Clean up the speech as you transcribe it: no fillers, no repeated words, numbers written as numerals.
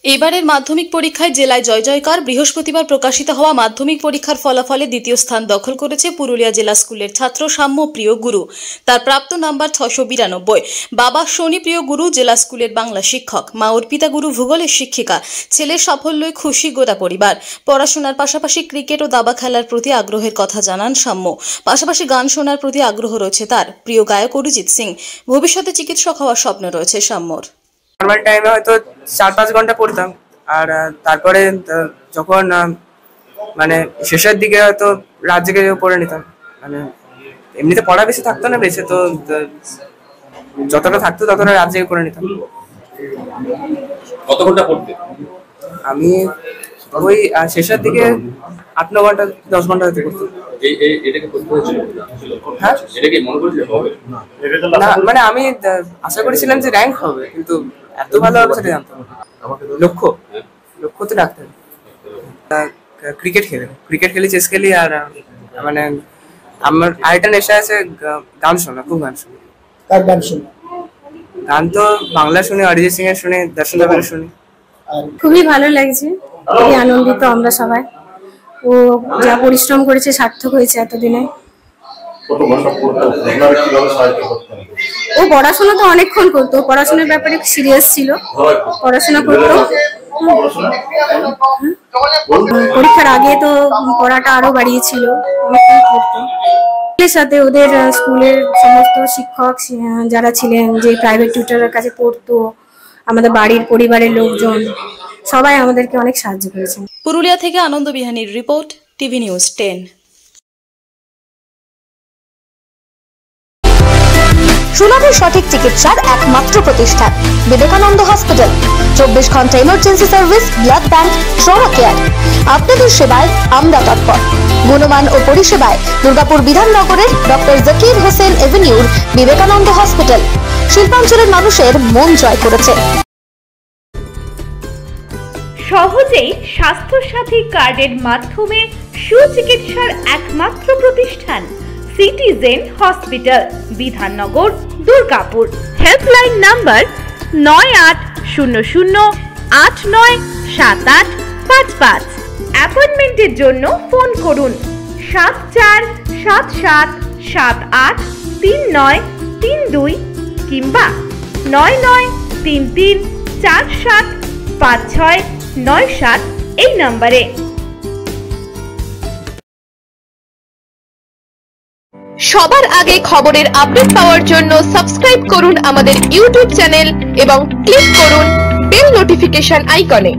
এবারের মাধ্যমিক পরীক্ষায় জেলায় জয় জয়কার। বৃহস্পতিবার প্রকাশিত হওয়া মাধ্যমিক পরীক্ষার ফলাফলে দ্বিতীয় স্থান দখল করেছে পুরুলিয়া জেলা স্কুলের ছাত্র সাম্য প্রিয় গুরু। তার প্রাপ্ত নাম্বার 692। বাবা শনি প্রিয় গুরু জেলা স্কুলের বাংলা শিক্ষক, মা অর্পিতা গুরু ভূগোলের শিক্ষিকা। ছেলের সাফল্যে খুশি গোটা পরিবার। পড়াশোনার পাশাপাশি ক্রিকেট ও দাবা খেলার প্রতি আগ্রহের কথা জানান সাম্য। পাশাপাশি গান শোনার প্রতি আগ্রহ রয়েছে তার। প্রিয় গায়ক অরিজিৎ সিং। ভবিষ্যতে চিকিৎসক হওয়ার স্বপ্ন রয়েছে সাম্যর। নর্মাল টাইমে হয়তো 4-5 ঘন্টা পড়তাম, আর তারপরে যখন মানে শেষের দিকে হয়তো রাত জেগে পড়ে নিতাম। মানে এমনিতে পড়া বেশি থাকতো না, বেশি তো যতটা থাকতো ততটা রাত জেগে পড়ে নিতাম। কত ঘন্টা পড়তে? আমি ওই শেষের দিকে 8-9 ঘন্টা 10 ঘন্টা হতে পড়তাম। এটাকে পড়তে হয়েছিল? হ্যাঁ, এটাকে মনে করেছিলে হবে না, মানে আমি আশা করেছিলাম যে র্যাঙ্ক হবে, কিন্তু এত ভালো হবে সেটা জানতাম না। লক্ষ্য তো ডাক্তার। ক্রিকেট খেলি, চেস খেলি, আর মানে আমার আরেকটা নেশা আছে গান শোনা। খুব গান শুনি। কার গান শুনি? গান তো বাংলা শুনি, অরিজিৎ সিং এর শুনি, দর্শন দেবের শুনি। খুবই ভালো লাগছে, খুবই আনন্দিত আমরা সবাই। ও যা পরিশ্রম করেছে সার্থক হয়েছে এতদিনে। ও পড়াশোনা তো অনেকক্ষণ করতো, পড়াশোনার ব্যাপারে সিরিয়াস ছিল, পড়াশোনা করতো। পরীক্ষার আগে তো পড়াটা আরো বাড়িয়েছিল, সাথে ওদের স্কুলের সমস্ত শিক্ষক যারা ছিলেন, যে প্রাইভেট টিউটরের কাছে পড়তো, আমাদের বাড়ির পরিবারের লোকজন সবাই আমাদেরকে অনেক সাহায্য করেছেন। পুরুলিয়া থেকে আনন্দ বিহানির রিপোর্ট, টিভি নিউজ 10। সুলভে সঠিক চিকিৎসার একমাত্র প্রতিষ্ঠান বিবেকানন্দ হসপিটাল। 24 ঘন্টা emergency service, blood bank, trauma care. আপনাদের সেবায় আমরা তৎপর। গুণমান ও পরিষেবায় দুর্গাপুর বিধাননগরের ডক্টর জাকির হোসেন এভিনিউর বিবেকানন্দ হসপিটাল শিল্পাঞ্চলের মানুষের মন জয় করেছে। সহজেই স্বাস্থ্যসাথী কার্ডের মাধ্যমে সুচিকিৎসার একমাত্র প্রতিষ্ঠান citizen hospital, Bidhannagar, Durgapur. Helpline number 9800897855। অ্যাপয়েন্টমেন্টের জন্য ফোন করুন 7477783932 কিংবা 9933475697 এই নম্বরে। সবার আগে খবরের আপডেট পাওয়ার জন্য সাবস্ক্রাইব করুন আমাদের ইউটিউব চ্যানেল এবং ক্লিক করুন বেল নোটিফিকেশন আইকনে।